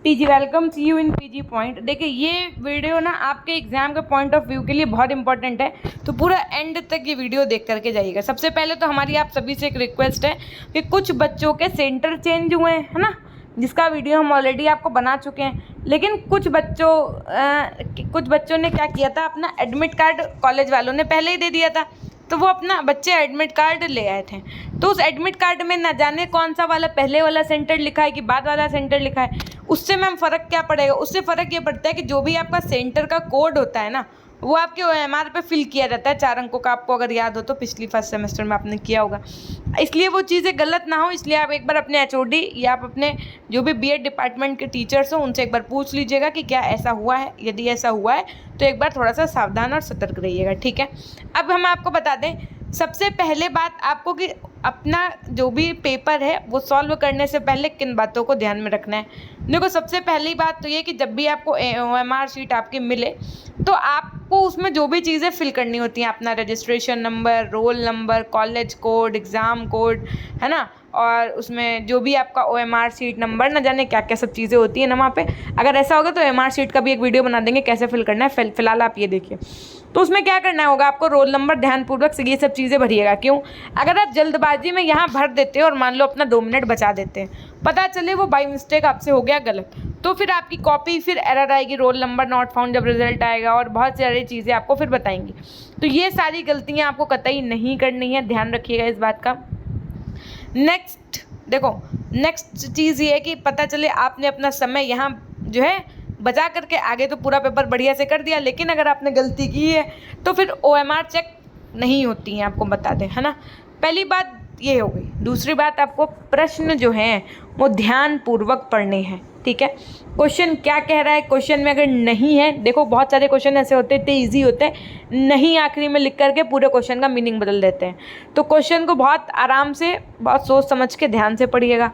PG welcome see you in PG point. देखिए ये video ना आपके एग्जाम के पॉइंट ऑफ व्यू के लिए बहुत इंपॉर्टेंट है, तो पूरा एंड तक ये वीडियो देख करके जाइएगा। सबसे पहले तो हमारी आप सभी से एक रिक्वेस्ट है कि कुछ बच्चों के सेंटर चेंज हुए हैं, है ना, जिसका वीडियो हम ऑलरेडी आपको बना चुके हैं। लेकिन कुछ बच्चों ने क्या किया था, अपना एडमिट कार्ड कॉलेज वालों ने पहले ही दे दिया था, तो वो अपना बच्चे एडमिट कार्ड ले आए थे। तो उस एडमिट कार्ड में ना जाने कौन सा वाला पहले वाला सेंटर लिखा है कि बाद वाला सेंटर लिखा है। उससे मैम फ़र्क क्या पड़ेगा, उससे फ़र्क ये पड़ता है कि जो भी आपका सेंटर का कोड होता है ना, वो आपके OMR पे फिल किया जाता है 4 अंकों का। आपको अगर याद हो तो पिछली फर्स्ट सेमेस्टर में आपने किया होगा, इसलिए वो चीज़ें गलत ना हो, इसलिए आप एक बार अपने HOD या आप अपने जो भी BEd डिपार्टमेंट के टीचर्स हो उनसे एक बार पूछ लीजिएगा कि क्या ऐसा हुआ है। यदि ऐसा हुआ है तो एक बार थोड़ा सा सावधान और सतर्क रहिएगा, ठीक है। अब हम आपको बता दें सबसे पहले बात आपको कि अपना जो भी पेपर है वो सॉल्व करने से पहले किन बातों को ध्यान में रखना है। देखो सबसे पहली बात तो ये कि जब भी आपको OMR शीट आपकी मिले तो आपको उसमें जो भी चीज़ें फिल करनी होती हैं, अपना registration number, roll number, college code, exam code, है ना, और उसमें जो भी आपका OMR शीट नंबर, न जाने क्या क्या सब चीज़ें होती हैं ना वहाँ पे। अगर ऐसा होगा तो OMR शीट का भी एक वीडियो बना देंगे कैसे फिल करना है। फिलहाल आप ये देखिए, तो उसमें क्या करना होगा, आपको रोल नंबर ध्यानपूर्वक से ये सब चीज़ें भरिएगा। क्यों, अगर आप जल्दबाजी में यहाँ भर देते हो और मान लो अपना 2 मिनट बचा देते हैं, पता चले वो बाई मिस्टेक आपसे हो गया गलत, तो फिर आपकी कॉपी फिर एरर आएगी, रोल नंबर नॉट फाउंड जब रिजल्ट आएगा, और बहुत सारी चीज़ें आपको फिर बताएंगी। तो ये सारी गलतियाँ आपको कतई नहीं करनी है, ध्यान रखिएगा इस बात का। नेक्स्ट चीज़ ये है कि पता चले आपने अपना समय यहाँ जो है बचा करके आगे तो पूरा पेपर बढ़िया से कर दिया, लेकिन अगर आपने गलती की है तो फिर OMR चेक नहीं होती हैं, आपको बता दें, है ना। पहली बात ये हो गई। दूसरी बात, आपको प्रश्न जो हैं वो ध्यान पूर्वक पढ़ने हैं, ठीक है। क्वेश्चन क्या कह रहा है, क्वेश्चन में अगर नहीं है, देखो बहुत सारे क्वेश्चन ऐसे होते हैं इतने ईजी होते हैं, नहीं आखिरी में लिख करके पूरे क्वेश्चन का मीनिंग बदल देते हैं। तो क्वेश्चन को बहुत आराम से, बहुत सोच समझ के ध्यान से पढ़िएगा।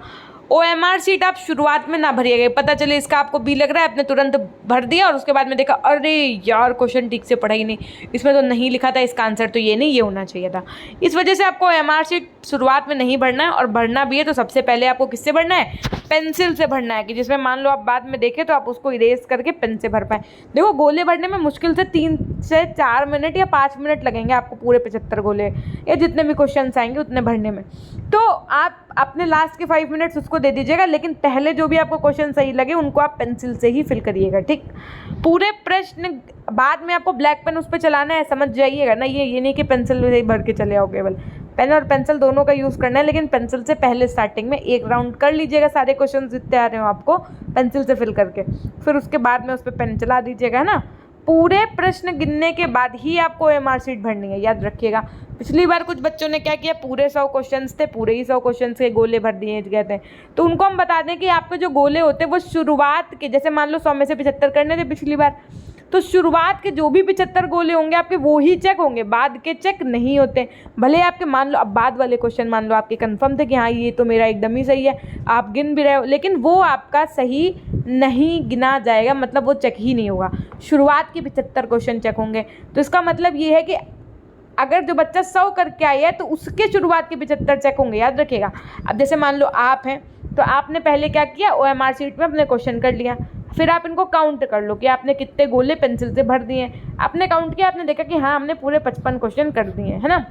OMR शीट आप शुरुआत में ना भरिएगा, पता चले इसका आपको B लग रहा है, आपने तुरंत भर दिया और उसके बाद में देखा अरे यार क्वेश्चन ठीक से पढ़ा ही नहीं, इसमें तो नहीं लिखा था इसका आंसर, तो ये नहीं, ये होना चाहिए था। इस वजह से आपको OMR शीट शुरुआत में नहीं भरना है, और भरना भी है तो सबसे पहले आपको किससे भरना है, पेंसिल से भरना है, कि जिसमें मान लो आप बाद में देखें तो आप उसको इरेज करके पेन से भर पाएँ। देखो गोले भरने में मुश्किल से 3 से 4 मिनट या 5 मिनट लगेंगे आपको पूरे 75 गोले या जितने भी क्वेश्चन आएंगे उतने भरने में। तो आप अपने लास्ट के 5 मिनट्स उसको दे दीजिएगा, लेकिन पहले जो भी आपको क्वेश्चन सही लगे उनको आप पेंसिल से ही फिल करिएगा, ठीक। पूरे प्रश्न बाद में आपको ब्लैक पेन उस पर चलाना है, समझ जाइएगा ना। ये नहीं कि पेंसिल से ही भर के चले आओ, केवल पेन और पेंसिल दोनों का यूज़ करना है, लेकिन पेंसिल से पहले स्टार्टिंग में एक राउंड कर लीजिएगा, सारे क्वेश्चन जितने आ रहे हो आपको पेंसिल से फिल करके, फिर उसके बाद में उस पर पेन चला दीजिएगा, है ना। पूरे प्रश्न गिनने के बाद ही आपको OMR शीट भरनी है, याद रखिएगा। पिछली बार कुछ बच्चों ने क्या किया, पूरे 100 क्वेश्चंस थे, पूरे ही 100 क्वेश्चंस के गोले भर दिए गए थे। तो उनको हम बता दें कि आपके जो गोले होते हैं वो शुरुआत के, जैसे मान लो 100 में से 75 करने थे पिछली बार, तो शुरुआत के जो भी 75 गोले होंगे आपके वो ही चेक होंगे, बाद के चेक नहीं होते। भले आपके मान लो अब बाद वाले क्वेश्चन मान लो आपके कंफर्म थे कि हाँ ये तो मेरा एकदम ही सही है, आप गिन भी रहे हो, लेकिन वो आपका सही नहीं गिना जाएगा, मतलब वो चेक ही नहीं होगा। शुरुआत के 75 क्वेश्चन चेक होंगे। तो इसका मतलब ये है कि अगर जो बच्चा 100 करके आया है तो उसके शुरुआत के 75 चेक होंगे, याद रखिएगा। अब जैसे मान लो आप हैं तो आपने पहले क्या किया, OMR शीट में अपने क्वेश्चन कर लिया, फिर आप इनको काउंट कर लो कि आपने कितने गोले पेंसिल से भर दिए। आपने काउंट किया, आपने देखा कि हाँ हमने पूरे 55 क्वेश्चन कर दिए, है ना।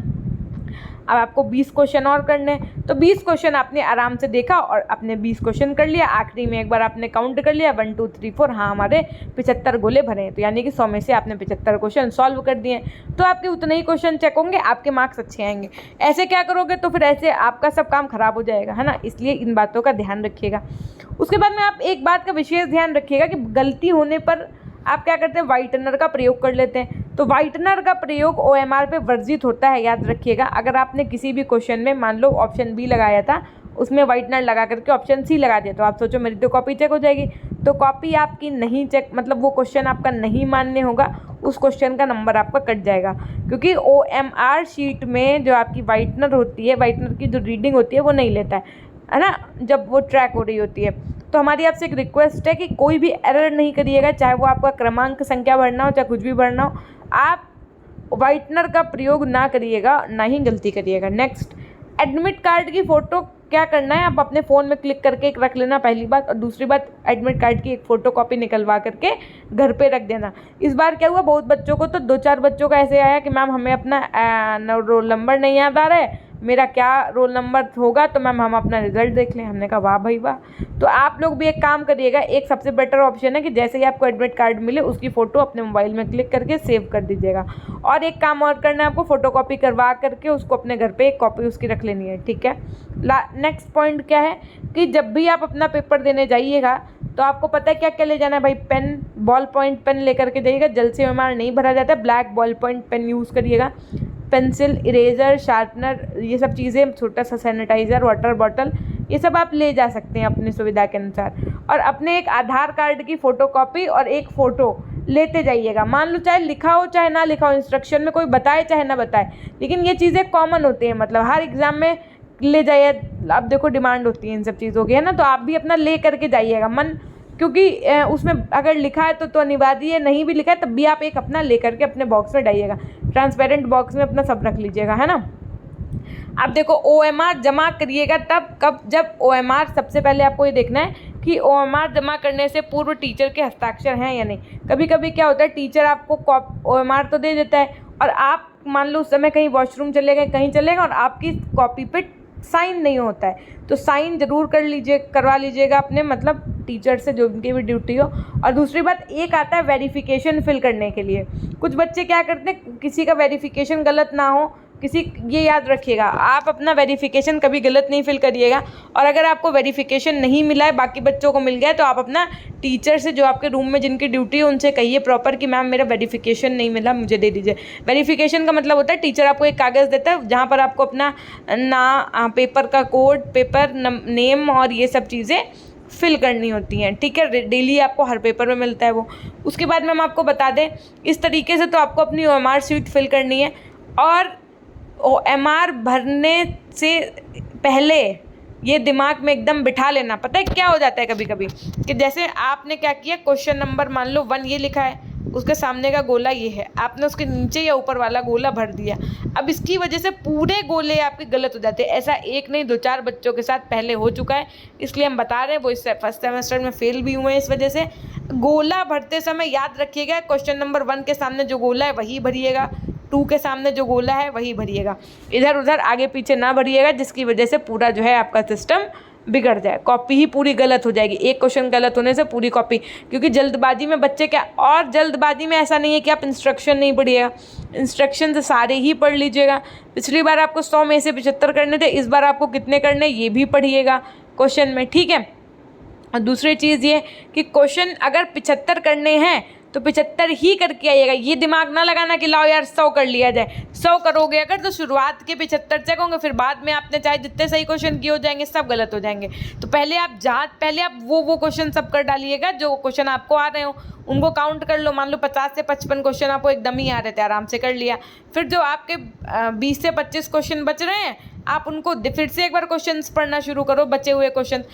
अब आपको 20 क्वेश्चन और करने हैं, तो 20 क्वेश्चन आपने आराम से देखा और अपने 20 क्वेश्चन कर लिया। आखिरी में एक बार आपने काउंट कर लिया 1 2 3 4, हाँ हमारे 75 गोले भरे हैं, तो यानी कि 100 में से आपने 75 क्वेश्चन सॉल्व कर दिए, तो आपके उतने ही क्वेश्चन चेक होंगे, आपके मार्क्स अच्छे आएंगे। ऐसे क्या करोगे तो फिर ऐसे आपका सब काम खराब हो जाएगा, है ना। इसलिए इन बातों का ध्यान रखिएगा। उसके बाद में आप एक बात का विशेष ध्यान रखिएगा कि गलती होने पर आप क्या करते हैं, वाइटनर का प्रयोग कर लेते हैं। तो वाइटनर का प्रयोग OMR पे वर्जित होता है, याद रखिएगा। अगर आपने किसी भी क्वेश्चन में मान लो ऑप्शन B लगाया था, उसमें वाइटनर लगा करके ऑप्शन C लगा दिया, तो आप सोचो मेरी तो कॉपी चेक हो जाएगी। तो कॉपी आपकी नहीं चेक, मतलब वो क्वेश्चन आपका नहीं मान्य होगा, उस क्वेश्चन का नंबर आपका कट जाएगा, क्योंकि OMR शीट में जो आपकी वाइटनर होती है, वाइटनर की जो रीडिंग होती है वो नहीं लेता है ना, जब वो ट्रैक हो रही होती है। तो हमारी आपसे एक रिक्वेस्ट है कि कोई भी एरर नहीं करिएगा, चाहे वो आपका क्रमांक संख्या भरना हो, चाहे कुछ भी भरना हो, आप वाइटनर का प्रयोग ना करिएगा, ना ही गलती करिएगा। नेक्स्ट, एडमिट कार्ड की फ़ोटो क्या करना है, आप अपने फ़ोन में क्लिक करके एक रख लेना पहली बात, और दूसरी बात एडमिट कार्ड की एक फ़ोटोकॉपी निकलवा करके घर पे रख देना। इस बार क्या हुआ, बहुत बच्चों को तो 2-4 बच्चों का ऐसे आया कि मैम हमें अपना रोल नंबर नहीं याद आ रहा है, मेरा क्या रोल नंबर होगा, तो मैम हम अपना रिजल्ट देख लें। हमने कहा वाह भाई वाह। तो आप लोग भी एक काम करिएगा, एक सबसे बेटर ऑप्शन है कि जैसे ही आपको एडमिट कार्ड मिले उसकी फ़ोटो अपने मोबाइल में क्लिक करके सेव कर दीजिएगा। और एक काम और करना है आपको, फ़ोटोकॉपी करवा करके उसको अपने घर पे एक कॉपी उसकी रख लेनी है, ठीक है। नेक्स्ट पॉइंट क्या है कि जब भी आप अपना पेपर देने जाइएगा तो आपको पता है क्या क्या ले जाना है भाई, पेन, बॉल पॉइंट पेन लेकर के जाइएगा, जल से ओएमआर नहीं भरा जाता है, black ball point pen use करिएगा, पेंसिल, इरेज़र, शार्पनर, ये सब चीज़ें, छोटा सा सैनिटाइज़र, वाटर बॉटल, ये सब आप ले जा सकते हैं अपनी सुविधा के अनुसार। और अपने एक आधार कार्ड की फ़ोटोकॉपी और एक फ़ोटो लेते जाइएगा। मान लो चाहे लिखा हो चाहे ना लिखा हो, इंस्ट्रक्शन में कोई बताए चाहे ना बताए, लेकिन ये चीज़ें कॉमन होती हैं, मतलब हर एग्ज़ाम में ले जाइए। अब देखो डिमांड होती है इन सब चीज़ों की, है ना, तो आप भी अपना ले करके जाइएगा मन, क्योंकि उसमें अगर लिखा है तो अनिवार्य है, नहीं भी लिखा है तब भी आप एक अपना ले करके अपने बॉक्स में डालिएगा, ट्रांसपेरेंट बॉक्स में अपना सब रख लीजिएगा, है ना। अब देखो ओएमआर जमा करिएगा कब, जब ओएमआर, सबसे पहले आपको ये देखना है कि ओएमआर जमा करने से पूर्व टीचर के हस्ताक्षर हैं या नहीं। कभी कभी क्या होता है, टीचर आपको ओएमआर तो दे देता है और आप मान लो उस समय कहीं वॉशरूम चले गए, कहीं चले गए और आपकी कॉपी पे साइन नहीं होता है, तो साइन ज़रूर करवा लीजिएगा अपने, मतलब टीचर से, जो उनकी भी ड्यूटी हो। और दूसरी बात, एक आता है वेरिफिकेशन फिल करने के लिए। कुछ बच्चे क्या करते हैं, किसी का वेरिफिकेशन गलत ना हो, ये याद रखिएगा, आप अपना वेरिफिकेशन कभी गलत नहीं फिल करिएगा। और अगर आपको वेरिफिकेशन नहीं मिला है, बाकी बच्चों को मिल गया है, तो आप अपना टीचर से, जो आपके रूम में जिनकी ड्यूटी है, उनसे कहिए प्रॉपर कि मैम मेरा वेरिफिकेशन नहीं मिला, मुझे दे दीजिए। वेरिफिकेशन का मतलब होता है टीचर आपको एक कागज़ देता है जहाँ पर आपको अपना पेपर का कोड, पेपर नेम और ये सब चीज़ें फिल करनी होती हैं, ठीक है। डेली आपको हर पेपर में मिलता है वो। उसके बाद में हम आपको बता दें, इस तरीके से तो आपको अपनी ओएमआर शीट फिल करनी है। और ओएमआर भरने से पहले ये दिमाग में एकदम बिठा लेना, पता है क्या हो जाता है कभी कभी कि जैसे आपने क्या किया, क्वेश्चन नंबर मान लो 1 ये लिखा है, उसके सामने का गोला ये है, आपने उसके नीचे या ऊपर वाला गोला भर दिया। अब इसकी वजह से पूरे गोले आपके गलत हो जाते हैं। ऐसा एक नहीं 2-4 बच्चों के साथ पहले हो चुका है, इसलिए हम बता रहे हैं, वो इस फर्स्ट सेमेस्टर में फेल भी हुए हैं इस वजह से। गोला भरते समय याद रखिएगा, क्वेश्चन नंबर 1 के सामने जो गोला है वही भरिएगा, 2 के सामने जो गोला है वही भरिएगा, इधर उधर आगे पीछे ना भरिएगा, जिसकी वजह से पूरा जो है आपका सिस्टम बिगड़ जाए, कॉपी ही पूरी गलत हो जाएगी। एक क्वेश्चन गलत होने से पूरी कॉपी, क्योंकि जल्दबाजी में बच्चे क्या, और जल्दबाजी में ऐसा नहीं है कि आप इंस्ट्रक्शन नहीं पढ़िएगा, इंस्ट्रक्शन सारे ही पढ़ लीजिएगा। पिछली बार आपको 100 में से 75 करने थे, इस बार आपको कितने करने ये भी पढ़िएगा क्वेश्चन में, ठीक है। और दूसरी चीज़ ये कि क्वेश्चन अगर 75 करने हैं तो 75 ही करके आइएगा। ये दिमाग ना लगाना कि लाओ यार 100 कर लिया जाए। 100 करोगे अगर तो शुरुआत के 75 चेक होंगे, फिर बाद में आपने चाहे जितने सही क्वेश्चन किए हो जाएंगे, सब गलत हो जाएंगे। तो पहले आप वो क्वेश्चन सब कर डालिएगा जो क्वेश्चन आपको आ रहे हो, उनको काउंट कर लो। मान लो 50 से 55 क्वेश्चन आपको एकदम ही आ रहे थे, आराम से कर लिया। फिर जो आपके 20 से 25 क्वेश्चन बच रहे हैं, आप उनको फिर से एक बार क्वेश्चंस पढ़ना शुरू करो, बचे हुए क्वेश्चन।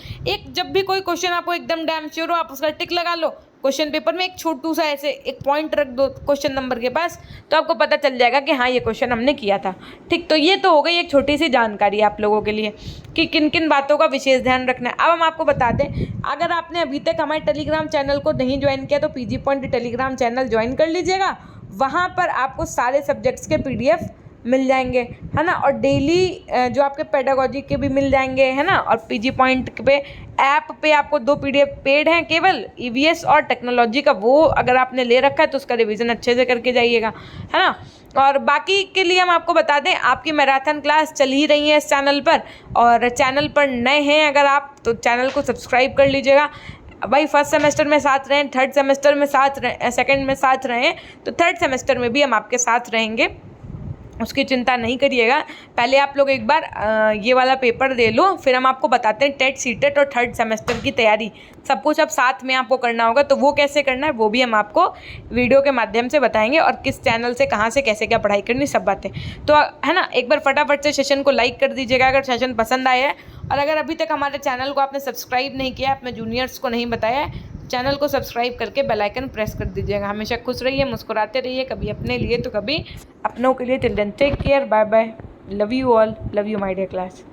जब भी कोई क्वेश्चन आपको एकदम डैम श्योर हो, आप उसका टिक लगा लो, क्वेश्चन पेपर में एक छोटू सा ऐसे एक पॉइंट रख दो क्वेश्चन नंबर के पास, तो आपको पता चल जाएगा कि हाँ ये क्वेश्चन हमने किया था, ठीक। तो ये तो हो गई एक छोटी सी जानकारी आप लोगों के लिए कि किन किन बातों का विशेष ध्यान रखना है। अब हम आपको बता दें, अगर आपने अभी तक हमारे टेलीग्राम चैनल को नहीं ज्वाइन किया तो PG point Telegram channel join कर लीजिएगा। वहाँ पर आपको सारे सब्जेक्ट्स के PDF मिल जाएंगे, है ना, और डेली जो आपके पेडागोजी के भी मिल जाएंगे, है ना। और पीजी पॉइंट पे ऐप पे आपको 2 PDF पेड हैं केवल, EVS और टेक्नोलॉजी का, वो अगर आपने ले रखा है तो उसका रिवीजन अच्छे से करके जाइएगा, है ना। और बाकी के लिए हम आपको बता दें, आपकी मैराथन क्लास चल ही रही है इस चैनल पर, और चैनल पर नए हैं अगर आप तो चैनल को सब्सक्राइब कर लीजिएगा भाई। फर्स्ट सेमेस्टर में साथ रहें, थर्ड सेमेस्टर में साथ रहें, सेकेंड में साथ रहें, तो थर्ड सेमेस्टर में भी हम आपके साथ रहेंगे, उसकी चिंता नहीं करिएगा। पहले आप लोग एक बार ये वाला पेपर दे लो, फिर हम आपको बताते हैं टेट, सीटेट और थर्ड सेमेस्टर की तैयारी, सब कुछ अब साथ में आपको करना होगा। तो वो कैसे करना है वो भी हम आपको वीडियो के माध्यम से बताएंगे, और किस चैनल से कहाँ से कैसे क्या पढ़ाई करनी, सब बातें। तो है ना, एक बार फटाफट से सेशन को लाइक कर दीजिएगा अगर सेशन पसंद आया है, और अगर अभी तक हमारे चैनल को आपने सब्सक्राइब नहीं किया, अपने जूनियर्स को नहीं बताया है, चैनल को सब्सक्राइब करके बेल आइकन प्रेस कर दीजिएगा। हमेशा खुश रहिए, मुस्कुराते रहिए, कभी अपने लिए तो कभी अपनों के लिए। Till then take care, bye bye, love you all, love you my dear class.